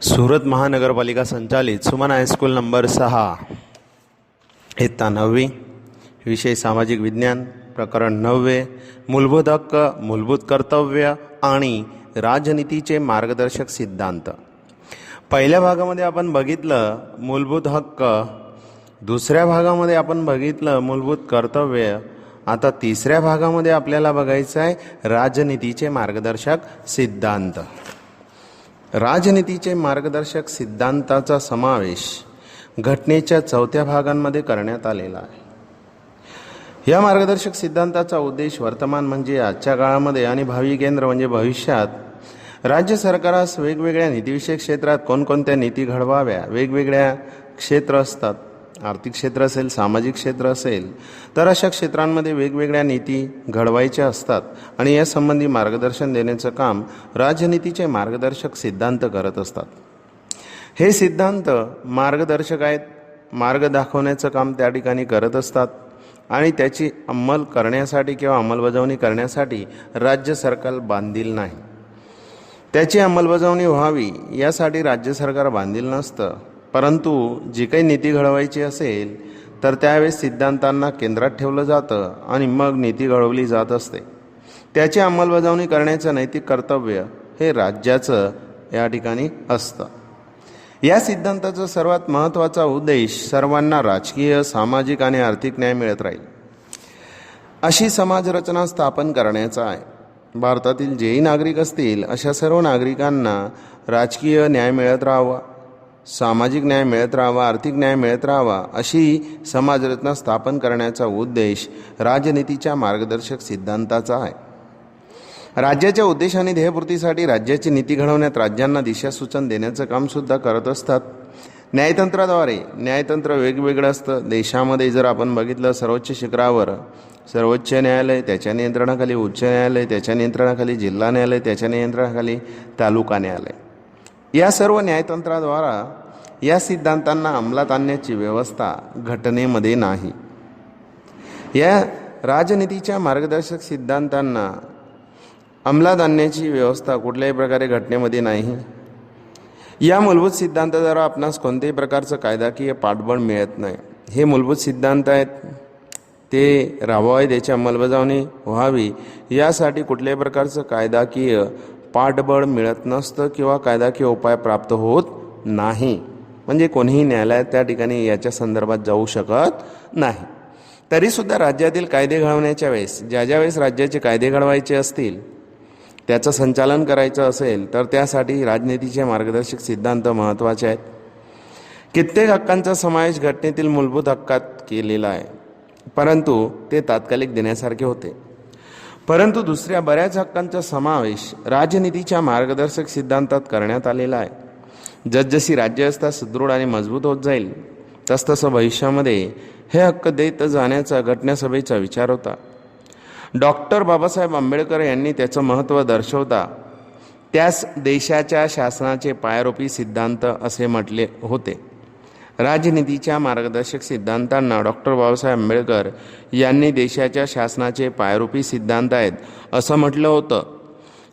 सुरत महानगरपालिका संचालित Suman high school number 6 इयत्ता 9वी, विषय सामाजिक विज्ञान, प्रकरण 9 मूलभूत हक्क, मूलभूत कर्तव्य आणि राजनीतीचे मार्गदर्शक सिद्धांत। पहिल्या भागामध्ये आपण बघितलं मूलभूत हक्क, दुसऱ्या भागामध्ये आपण बघितलं मूलभूत कर्तव्य। आता तिसऱ्या भागामध्ये आपल्याला बघायचं आहे राजनीतीचे मार्गदर्शक सिद्धांत। राजनीतीचे मार्गदर्शक सिद्धांताचा समावेश घटनेच्या 4थ्या भागांमध्ये करण्यात आलेला आहे। या मार्गदर्शक सिद्धांताचा उद्देश वर्तमान म्हणजे आजच्या काळामध्ये आणि भावी केंद्र म्हणजे भविष्यात राज्य सरकारास वेगवेगळ्या नीतिविषयक क्षेत्रात कोणकोणत्या नीती घडवाव्या, वेगवेगळ्या क्षेत्र असतात, आर्थिक क्षेत्र असेल, सामाजिक क्षेत्र असेल, तर अशा क्षेत्रांमध्ये वेगवेगळ्या नीती घडवायच्या असतात आणि या संबंधी मार्गदर्शन देण्याचं काम राजनीतीचे मार्गदर्शक सिद्धांत करत असतात। हे सिद्धांत मार्गदर्शक आहेत, मार्ग दाखवण्याचं काम त्या ठिकाणी करत असतात आणि त्याची अंमल करण्यासाठी किंवा अंमलबजावणी करण्यासाठी राज्य सरकार बांधील नाही। त्याची अंमलबजावणी व्हावी यासाठी राज्य सरकार बांधील नसतं, परंतु जी काही नीती घडवायची असेल तर त्यावेळेस सिद्धांतांना केंद्रात ठेवलं जातं आणि मग नीती घडवली जात असते। त्याची अंमलबजावणी करण्याचं नैतिक कर्तव्य हे राज्याचं या ठिकाणी असतं। या सिद्धांताचा सर्वात महत्त्वाचा उद्देश सर्वांना राजकीय, सामाजिक आणि आर्थिक न्याय मिळत राहील अशी समाजरचना स्थापन करण्याचा आहे। भारतातील जेही नागरिक असतील अशा सर्व नागरिकांना राजकीय न्याय मिळत राहावा, सामाजिक न्याय मिळत राहावा, आर्थिक न्याय मिळत राहावा अशी समाजरचना स्थापन करण्याचा उद्देश राजनीतीच्या मार्गदर्शक सिद्धांताचा आहे। राज्याच्या उद्देश आणि ध्येयपूर्तीसाठी राज्याची नीती घडवण्यात राज्यांना दिशासूचन देण्याचं कामसुद्धा करत असतात। न्यायतंत्राद्वारे, न्यायतंत्र वेगवेगळं असतं देशामध्ये। जर आपण बघितलं सर्वोच्च शिखरावर सर्वोच्च न्यायालय, त्याच्या नियंत्रणाखाली उच्च न्यायालय, त्याच्या नियंत्रणाखाली जिल्हा न्यायालय, त्याच्या नियंत्रणाखाली तालुका न्यायालय। या सर्व न्यायतंत्राद्वारा या सिद्धांतांना अंमलात आणण्याची व्यवस्था घटनेमध्ये नाही। या राजनीतीच्या मार्गदर्शक सिद्धांतांना अंमलात आणण्याची व्यवस्था कुठल्याही प्रकारे घटनेमध्ये नाही। या मूलभूत सिद्धांताद्वारा आपणास कोणत्याही प्रकारचं कायदाकीय पाठबळ मिळत नाही। हे मूलभूत सिद्धांत आहेत, ते राबवावे, त्याची अंमलबजावणी व्हावी यासाठी कुठल्याही प्रकारचं कायदाकीय पाठबळ मिळत नसतं किंवा कायदाकीय उपाय प्राप्त होत नाही। म्हणजे कोणीही न्यायालयात त्या ठिकाणी याच्या संदर्भात जाऊ शकत नाही। तरीसुद्धा राज्यातील कायदे घडवण्याच्या वेळेस ज्या वेळेस राज्याचे कायदे घडवायचे असतील, त्याचं संचालन करायचं असेल तर त्यासाठी राजनीतीचे मार्गदर्शक सिद्धांत महत्त्वाचे आहेत। कित्येक हक्कांचा समावेश घटनेतील मूलभूत हक्कात केलेला आहे, परंतु ते तात्कालिक देण्यासारखे होते। परंतु दुसऱ्या बऱ्याच हक्कांचा समावेश राजनीतीच्या मार्गदर्शक सिद्धांतात करण्यात आलेला आहे। जसजशी राज्यव्यवस्था सुदृढ आणि मजबूत होत जाईल तसतसं भविष्यामध्ये हे हक्क देत जाण्याचा घटनासभेचा विचार होता। डॉक्टर बाबासाहेब आंबेडकर यांनी त्याचं महत्त्व दर्शवता त्यास देशाच्या शासनाचे पायारोपी सिद्धांत असे म्हटले होते। राजनीतीच्या मार्गदर्शक सिद्धांतांना डॉक्टर बाबासाहेब आंबेडकर यांनी देशाच्या शासनाचे पायारूपी सिद्धांत आहेत असं म्हटलं होतं।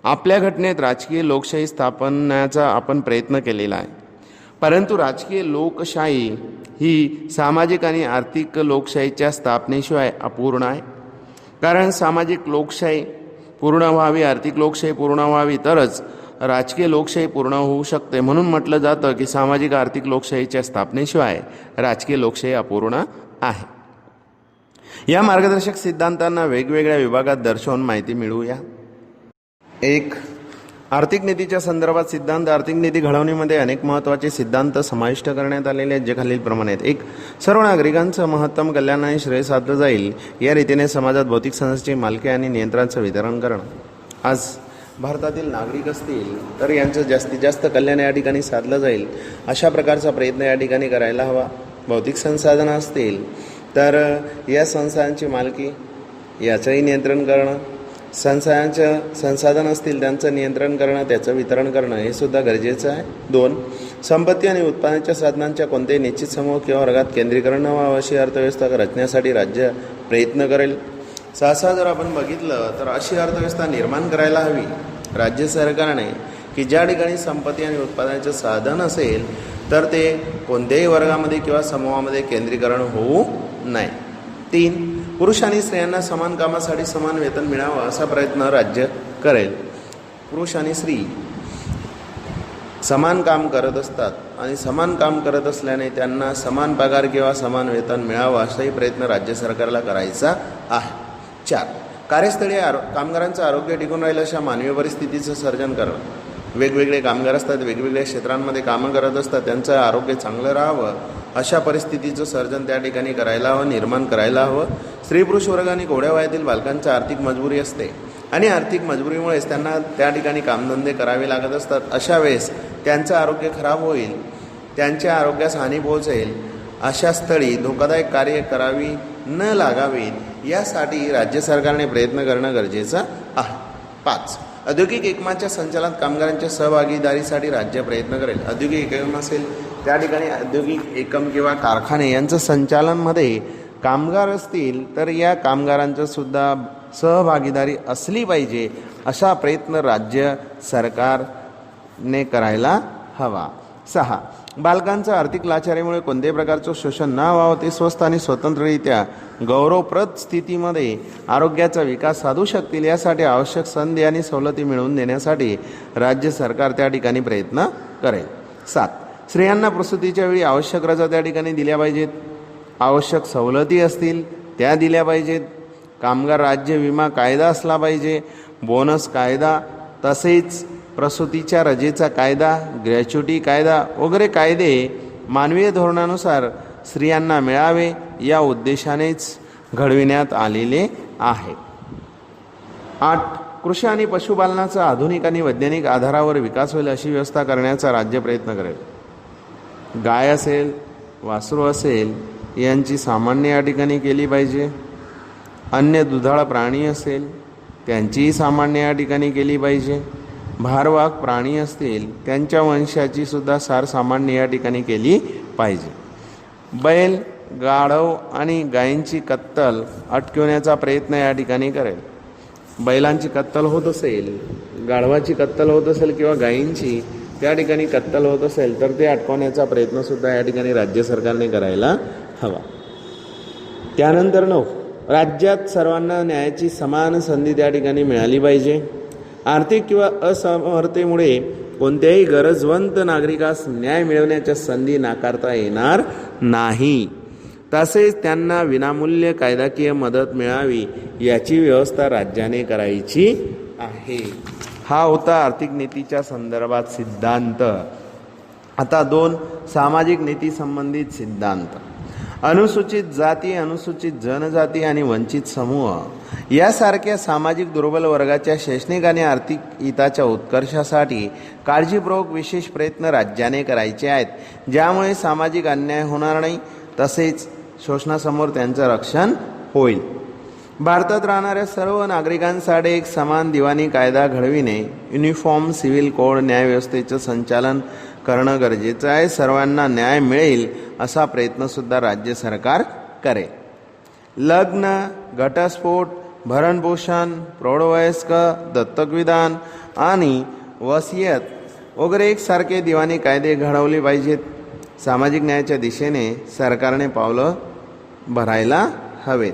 आपल्या घटनेत राजकीय लोकशाही स्थापण्याचा आपण प्रयत्न केलेला आहे, परंतु राजकीय लोकशाही ही सामाजिक आणि आर्थिक लोकशाहीच्या स्थापनेशिवाय अपूर्ण आहे। कारण सामाजिक लोकशाही पूर्ण व्हावी, आर्थिक लोकशाही पूर्ण व्हावी तरच राजकीय लोकशाही पूर्ण होऊ शकते। म्हणून म्हटलं जातं की सामाजिक आर्थिक लोकशाहीच्या स्थापनेशिवाय राजकीय लोकशाही अपूर्ण आहे। या मार्गदर्शक सिद्धांतांना वेगवेगळ्या विभागात दर्शवून माहिती मिळवूया। 1. आर्थिक नीतीच्या संदर्भात सिद्धांत। आर्थिक नीती घडवणीमध्ये अनेक महत्त्वाचे सिद्धांत समाविष्ट करण्यात आलेले आहेत, जे खालीलप्रमाणे आहेत। 1. सर्व नागरिकांचं महत्तम कल्याण आणि श्रेय साधलं जाईल या रीतीने समाजात भौतिक संस्थेची मालकी आणि नियंत्रणाचं वितरण करणं। आज भारतातील नागरिक असतील तर यांचं जास्तीत जास्त कल्याण या ठिकाणी साधलं जाईल अशा प्रकारचा प्रयत्न या ठिकाणी करायला हवा। भौतिक संसाधनं असतील तर या संस्थांची मालकी याचंही नियंत्रण करणं, संसाधन असतील त्यांचं नियंत्रण करणं, त्याचं वितरण करणं हे सुद्धा गरजेचं आहे। 2. संपत्ती आणि उत्पन्नाच्या साधनांच्या कोणत्याही निश्चित समूह किंवा वर्गात केंद्रीकरण न व्हावं अशी अर्थव्यवस्था रचण्यासाठी राज्य प्रयत्न करेल। सहसा जर आपण बघितलं तर अशी अर्थव्यवस्था निर्माण करायला हवी राज्य सरकारने की ज्या ठिकाणी संपत्ती आणि उत्पादनाचे साधन असेल तर ते कोणत्याही वर्गामध्ये किंवा समूहामध्ये केंद्रीकरण होऊ नये. 3. पुरुष आणि स्त्रियांना समान कामासाठी समान वेतन मिळावं असा प्रयत्न राज्य करेल. पुरुष आणि स्त्री समान काम करत असतात आणि समान काम करत असल्याने त्यांना समान पगार किंवा समान वेतन मिळावं असाही प्रयत्न राज्य सरकारला करायचा आहे. 4. कार्यस्थळी कामगारांचं आरोग्य टिकून राहील अशा मानवीय परिस्थितीचं सर्जन करणं. वेगवेगळे कामगार असतात, वेगवेगळ्या क्षेत्रांमध्ये कामं करत असतात, त्यांचं आरोग्य चांगलं राहावं अशा परिस्थितीचं सर्जन त्या ठिकाणी करायला हवं, निर्माण करायला हवं. स्त्री पुरुष वर्ग आणि कोवड्या वयातील बालकांची आर्थिक मजबुरी असते आणि आर्थिक मजबुरीमुळेच त्यांना त्या ठिकाणी कामधंदे करावे लागत असतात. अशा वेळेस त्यांचं आरोग्य खराब होईल, त्यांच्या आरोग्यास हानी पोहोचेल. अशा स्थळी धोकादायक कार्य करावी न लागावी यासाठी राज्य सरकारने प्रयत्न करणं गरजेचं आहे. 5. औद्योगिक एकमाच्या संचालनात कामगारांच्या सहभागीदारीसाठी राज्य प्रयत्न करेल. औद्योगिक एकम असेल त्या ठिकाणी औद्योगिक एकम किंवा कारखाने यांचं संचालनमध्ये कामगार असतील तर या कामगारांचं सुद्धा सहभागीदारी असली पाहिजे असा प्रयत्न राज्य सरकारने करायला हवा. 6. बालकांचं आर्थिक लाचारीमुळे कोणत्याही प्रकारचं शोषण न व्हावं, ते स्वस्थ आणि स्वतंत्ररित्या गौरवप्रद स्थितीमध्ये आरोग्याचा विकास साधू शकतील यासाठी आवश्यक संधी आणि सवलती मिळवून देण्यासाठी राज्य सरकार त्या ठिकाणी प्रयत्न करेल. 7. स्त्रियांना प्रसूतीच्या वेळी आवश्यक रजा त्या ठिकाणी दिल्या पाहिजेत, आवश्यक सवलती असतील त्या दिल्या पाहिजेत. कामगार राज्य विमा कायदा असला पाहिजे, बोनस कायदा, तसेच प्रसूतीच्या रजेचा कायदा, ग्रॅच्युटी कायदा वगैरे कायदे मानवीय धोरणानुसार स्त्रियांना मिळावे या उद्देशानेच घडविण्यात आलेले आहे. 8. कृषी आणि पशुपालनाचा आधुनिक आणि वैज्ञानिक आधारावर विकास होईल अशी व्यवस्था करण्याचा राज्य प्रयत्न करेल. गाय असेल, वासरू असेल यांची सामान्य या ठिकाणी केली पाहिजे. अन्य दुधाळ प्राणी असेल त्यांचीही सामान्य या ठिकाणी केली पाहिजे. भारवाहक प्राणी असतील त्यांच्या वंशाची सुद्धा सामान्य या ठिकाणी केली पाहिजे. बैल, गाढव आणि गायींची कत्तल अटकवण्याचा प्रयत्न या ठिकाणी करेल. बैलांची कत्तल होत असेल, गाढवाची कत्तल होत असेल किंवा गायींची त्या ठिकाणी कत्तल होत असेल तर ते अटकवण्याचा प्रयत्नसुद्धा या ठिकाणी राज्य सरकारने करायला हवा. त्यानंतर 9. राज्यात सर्वांना न्यायाची समान संधी त्या ठिकाणी मिळाली पाहिजे. आर्थिक किंवा असमर्थतेमुळे कोणत्याही गरजवंत नागरिकास न्याय मिळवण्याच्या संधी नाकारता येणार नाही. तसेच त्यांना विनामूल्य कायदाकीय मदत मिळावी याची व्यवस्था राज्याने करायची आहे. हा होता आर्थिक नीतीच्या संदर्भात सिद्धांत. आता 2 सामाजिक नीती संबंधित सिद्धांत. अनुसूचित जाती, अनुसूचित जनजाती आणि वंचित समूह यासारख्या सामाजिक दुर्बल वर्गाच्या शैक्षणिक आणि आर्थिक हिताच्या उत्कर्षासाठी काळजीपूर्वक विशेष प्रयत्न राज्याने करायचे आहेत, ज्यामुळे सामाजिक अन्याय होणार नाही तसेच शोषणासमोर त्यांचं रक्षण होईल. भारतात राहणाऱ्या सर्व नागरिकांसाठी एक समान दिवाणी कायदा घडविणे, युनिफॉर्म सिव्हिल कोड न्यायव्यवस्थेचं संचालन करणं गरजेचं आहे. सर्वांना न्याय मिळेल असा प्रयत्नसुद्धा राज्य सरकार करेल. लग्न, घटस्फोट, भरणपोषण, प्रौढवयस्क, दत्तकविधान आणि वसियत वगैरे एकसारखे दिवाणी कायदे घडवले पाहिजेत. सामाजिक न्यायाच्या दिशेने सरकारने पावलं भरायला हवेत.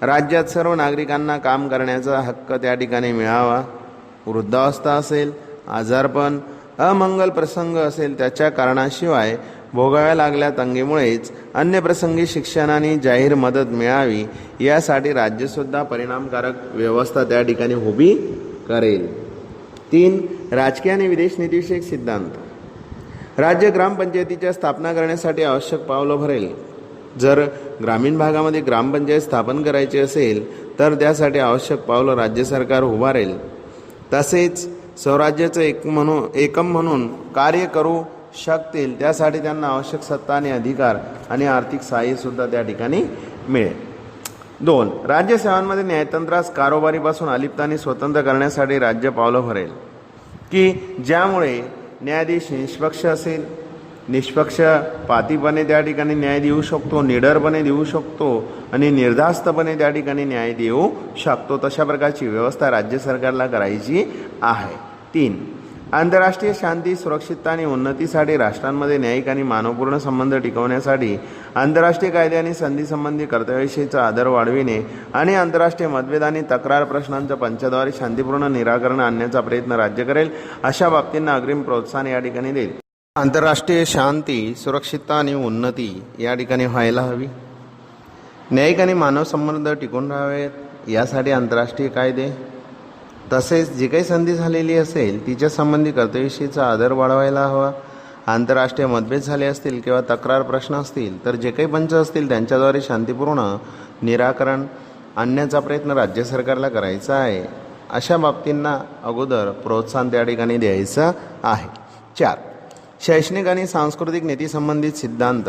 राज्यात सर्व नागरिकांना काम करण्याचा हक्क त्या ठिकाणी मिळावा. वृद्धावस्था असेल, आजारपण, अमंगल प्रसंग असेल त्याच्या कारणाशिवाय भोगाव्या लागल्या तंगीमुळेच अन्य प्रसंगी शिक्षण आणि जाहीर मदत मिळावी यासाठी राज्यसुद्धा परिणामकारक व्यवस्था त्या ठिकाणी उभी करेल. 3 राजकीय आणि विदेश नीतीविषयक सिद्धांत. राज्य ग्रामपंचायतीच्या स्थापना करण्यासाठी आवश्यक पावलं भरेल. जर ग्रामीण भागामध्ये ग्रामपंचायत स्थापन करायची असेल तर त्यासाठी आवश्यक पावलं राज्य सरकार उभारेल. तसेच स्वराज्याचं एकम म्हणून कार्य करू शकतील त्यासाठी त्यांना आवश्यक सत्ता आणि अधिकार आणि आर्थिक सहाय्यसुद्धा त्या ठिकाणी मिळेल. 2 राज्य सेवांमध्ये न्यायतंत्रास कारोबारीपासून अलिप्त आणि स्वतंत्र करण्यासाठी राज्य पावलं भरेल की ज्यामुळे न्यायाधीश निष्पक्ष असेल, निष्पक्षपातीपणे त्या ठिकाणी न्याय देऊ शकतो, निडरपणे देऊ शकतो आणि निर्धास्तपणे त्या ठिकाणी न्याय देऊ शकतो. तशा प्रकारची व्यवस्था राज्य सरकारला करायची आहे. 3 आंतरराष्ट्रीय शांती, सुरक्षितता आणि उन्नतीसाठी राष्ट्रांमध्ये न्यायिक आणि मानवपूर्ण संबंध टिकवण्यासाठी आंतरराष्ट्रीय कायदे आणि संधीसंबंधी कर्तव्यविषयीचा आदर वाढविणे आणि आंतरराष्ट्रीय मतभेद आणि तक्रार प्रश्नांचं पंचाद्वारे शांतीपूर्ण निराकरण आणण्याचा प्रयत्न राज्य करेल. अशा बाबतींना अग्रिम प्रोत्साहन या ठिकाणी देईल. आंतरराष्ट्रीय शांती, सुरक्षितता आणि उन्नती या ठिकाणी व्हायला हवी. न्यायिक आणि मानव संबंध टिकून राहावेत यासाठी आंतरराष्ट्रीय कायदे, तसेच जी काही संधी झालेली असेल तिच्या संबंधी कर्तव्यविषयीचा आदर वाढवायला हवा. आंतरराष्ट्रीय मतभेद झाले असतील किंवा तक्रार प्रश्न असतील तर जे काही पंच असतील त्यांच्याद्वारे शांतीपूर्ण निराकरण आणण्याचा प्रयत्न राज्य सरकारला करायचा आहे. अशा बाबतींना अगोदर प्रोत्साहन त्या ठिकाणी द्यायचं आहे. 4. शैक्षणिक आणि सांस्कृतिक नीतीसंबंधित सिद्धांत.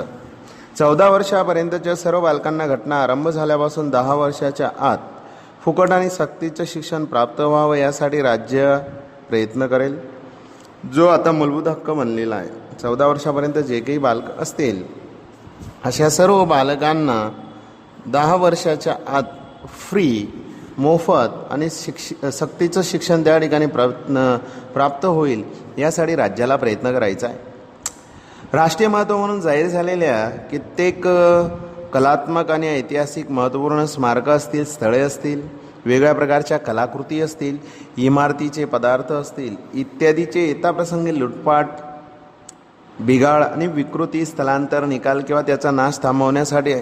14 वर्षापर्यंतच्या सर्व बालकांना घटना आरंभ झाल्यापासून 10 वर्षाच्या आत फुकट आणि सक्तीचं शिक्षण प्राप्त व्हावं यासाठी राज्य प्रयत्न करेल, जो आता मूलभूत हक्क बनलेला आहे. 14 वर्षापर्यंत जे काही बालक असतील अशा सर्व बालकांना 10 वर्षाच्या आत फ्री, मोफत आणि सक्तीचं शिक्षण त्या ठिकाणी प्राप्त होईल यासाठी राज्याला प्रयत्न करायचा आहे. राष्ट्रीय महत्त्व म्हणून जाहीर झालेल्या कित्येक कलात्मक आणि ऐतिहासिक महत्त्वपूर्ण स्मारकं असतील, स्थळे असतील, वेगळ्या प्रकारच्या कलाकृती असतील, इमारतीचे पदार्थ असतील इत्यादीचे यथाप्रसंगी लुटपाट, बिघाड आणि विकृती, स्थलांतर, निकाल किंवा त्याचा नाश थांबवण्यासाठी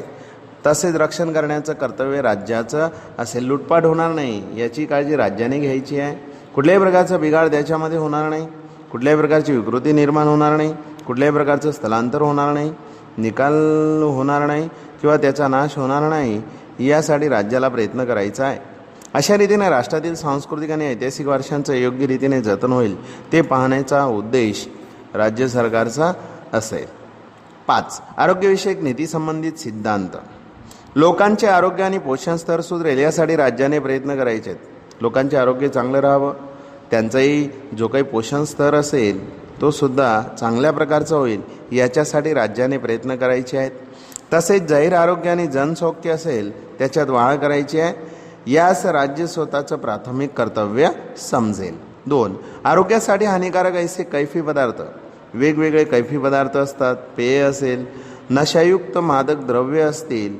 तसेच रक्षण करण्याचं कर्तव्य राज्याचं असेल. लुटपाट होणार नाही याची काळजी राज्याने घ्यायची आहे. कुठल्याही प्रकारचा बिघाड त्याच्यामध्ये होणार नाही, कुठल्याही प्रकारची विकृती निर्माण होणार नाही, कुठल्याही प्रकारचं स्थलांतर होणार नाही, निकाल होणार नाही किंवा त्याचा नाश होणार नाही यासाठी राज्याला प्रयत्न करायचा आहे. अशा रीतीने राष्ट्रातील सांस्कृतिक आणि ऐतिहासिक वारशांचं योग्य रीतीने जतन होईल ते पाहण्याचा उद्देश राज्य सरकारचा असेल. 5. आरोग्यविषयक नीतीसंबंधित सिद्धांत. लोकांचे आरोग्य आणि पोषण स्तर सुधारेल यासाठी राज्याने प्रयत्न करायचे आहेत. लोकांचे आरोग्य चांगलं राहावं, त्यांचाही जो काही पोषण स्तर असेल तो सुद्धा चांगल्या प्रकारचा होईल याच्यासाठी राज्याने प्रयत्न करायचे आहेत. तसेच जाहीर आरोग्य आणि जनसौख्य असेल त्याच्यात वाढ करायची आहे. यास राज्य स्वतःचं प्राथमिक कर्तव्य समजेल. 2. आरोग्यासाठी हानिकारक असे कैफी पदार्थ, वेगवेगळे कैफी पदार्थ असतात, पेय असेल, नशायुक्त मादक द्रव्य असतील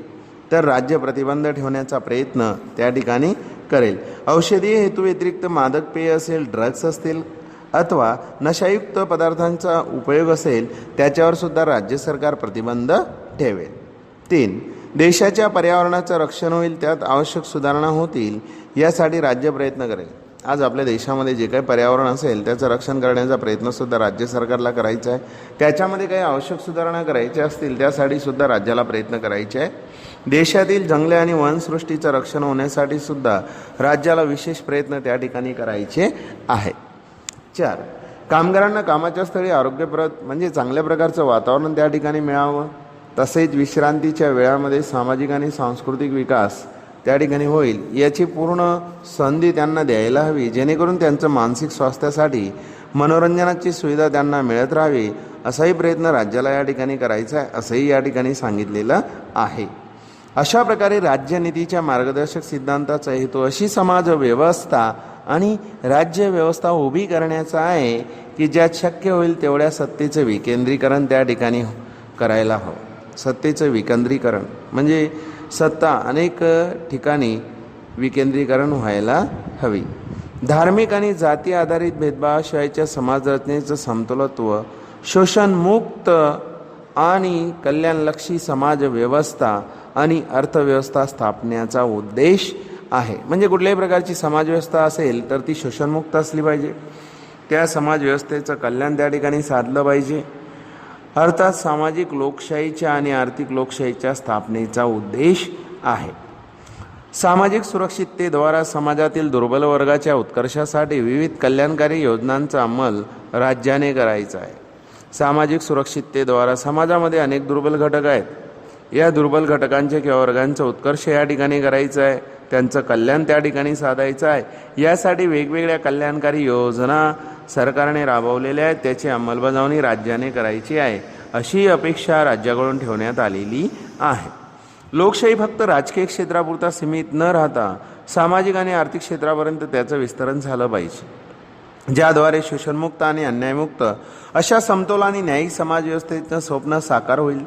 तर राज्य प्रतिबंध ठेवण्याचा प्रयत्न त्या ठिकाणी करेल. औषधीय हेतूव्यतिरिक्त मादक पेय असेल, ड्रग्स असतील अथवा नशायुक्त पदार्थांचा उपयोग असेल त्याच्यावर सुद्धा राज्य सरकार प्रतिबंध ठेवेल. 3. देशाच्या पर्यावरणाचं रक्षण होईल, त्यात आवश्यक सुधारणा होतील यासाठी राज्य प्रयत्न करेल. आज आपल्या देशामध्ये जे काही पर्यावरण असेल त्याचं रक्षण करण्याचा प्रयत्नसुद्धा राज्य सरकारला करायचा आहे. त्याच्यामध्ये काही आवश्यक सुधारणा करायच्या असतील त्यासाठी सुद्धा राज्याला प्रयत्न करायचे आहे. देशातील जंगले आणि वनसृष्टीचं रक्षण होण्यासाठी सुद्धा राज्याला विशेष प्रयत्न त्या ठिकाणी करायचे आहेत. 4. कामगारांना कामाच्या स्थळी आरोग्यप्रद म्हणजे चांगल्या प्रकारचं वातावरण त्या ठिकाणी मिळावं, तसेच विश्रांतीच्या वेळामध्ये सामाजिक आणि सांस्कृतिक विकास त्या ठिकाणी होईल याची पूर्ण संधी त्यांना द्यायला हवी, जेणेकरून त्यांचं मानसिक स्वास्थ्यासाठी मनोरंजनाची सुविधा त्यांना मिळत राहावी असाही प्रयत्न राज्याला या ठिकाणी करायचा आहे असंही या ठिकाणी सांगितलेलं आहे. अशा प्रकारे राज्यनीतीच्या मार्गदर्शक सिद्धांताचा हेतू अशी समाज व्यवस्था आणि राज्य व्यवस्था उभी करण्याचा आहे की ज्यात शक्य होईल तेवढ्या सत्तेचं विकेंद्रीकरण त्या ठिकाणी करायला हवं. सत्तेचं विकेंद्रीकरण म्हणजे सत्ता अनेक ठिकाणी विकेंद्रीकरण व्हायला हवी. धार्मिक आणि जाती आधारित भेदभावाशिवायच्या समाजरचनेचं समतोलत्व, शोषणमुक्त आणि कल्याणलक्षी समाज व्यवस्था आणि अर्थव्यवस्था स्थापण्याचा उद्देश आहे. म्हणजे कुठल्याही प्रकारची समाजव्यवस्था असेल तर ती शोषणमुक्त असली पाहिजे, त्या समाजव्यवस्थेचं कल्याण त्या ठिकाणी साधलं पाहिजे. अर्थात सामाजिक लोकशाहीच्या आणि आर्थिक लोकशाहीच्या स्थापनेचा उद्देश आहे. सामाजिक सुरक्षिततेद्वारा समाजातील दुर्बल वर्गाच्या उत्कर्षासाठी विविध कल्याणकारी योजनांचा अंमल राज्याने करायचा आहे. सामाजिक सुरक्षिततेद्वारा समाजामध्ये अनेक दुर्बल घटक आहेत. या दुर्बल घटकांचे किंवा वर्गांचा उत्कर्ष या ठिकाणी करायचा आहे, त्यांचं कल्याण त्या ठिकाणी साधायचं आहे. यासाठी वेगवेगळ्या कल्याणकारी योजना सरकारने राबवलेल्या आहेत, त्याची अंमलबजावणी राज्याने करायची आहे अशी अपेक्षा राज्याकडून ठेवण्यात आलेली आहे. लोकशाही फक्त राजकीय क्षेत्रापुरता सीमित न राहता सामाजिक आणि आर्थिक क्षेत्रापर्यंत त्याचं विस्तरण झालं पाहिजे. ज्याद्वारे शोषणमुक्त आणि अन्यायमुक्त अशा समतोल आणि न्यायिक समाज व्यवस्थेचं स्वप्न साकार होईल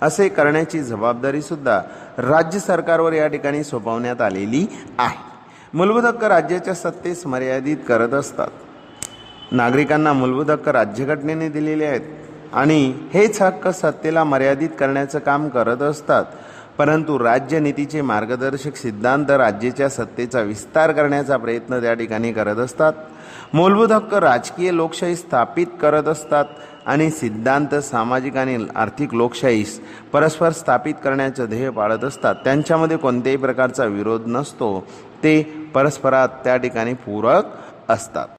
असे करण्याची जबाबदारी सुद्धा राज्य सरकारवर या ठिकाणी सोपवण्यात आलेली आहे. मूलभूत हक्क राज्याच्या सत्तेस मर्यादित करत असतात. नागरिकांना मूलभूत हक्क राज्यघटनेने दिलेले आहेत आणि हेच हक्क सत्तेला मर्यादित करण्याचं काम करत असतात. परंतु राज्यनीतीचे मार्गदर्शक सिद्धांत राज्याच्या सत्तेचा विस्तार करण्याचा प्रयत्न त्या ठिकाणी करत असतात. मूलभूत हक्क राजकीय लोकशाही स्थापित करत असतात आणि सिद्धांत सामाजिक आणि आर्थिक लोकशाहीस परस्पर स्थापित करण्याचं ध्येय पाळत असतात. त्यांच्यामध्ये कोणत्याही प्रकारचा विरोध नसतो. ते परस्परात त्या ठिकाणी पूरक असतात.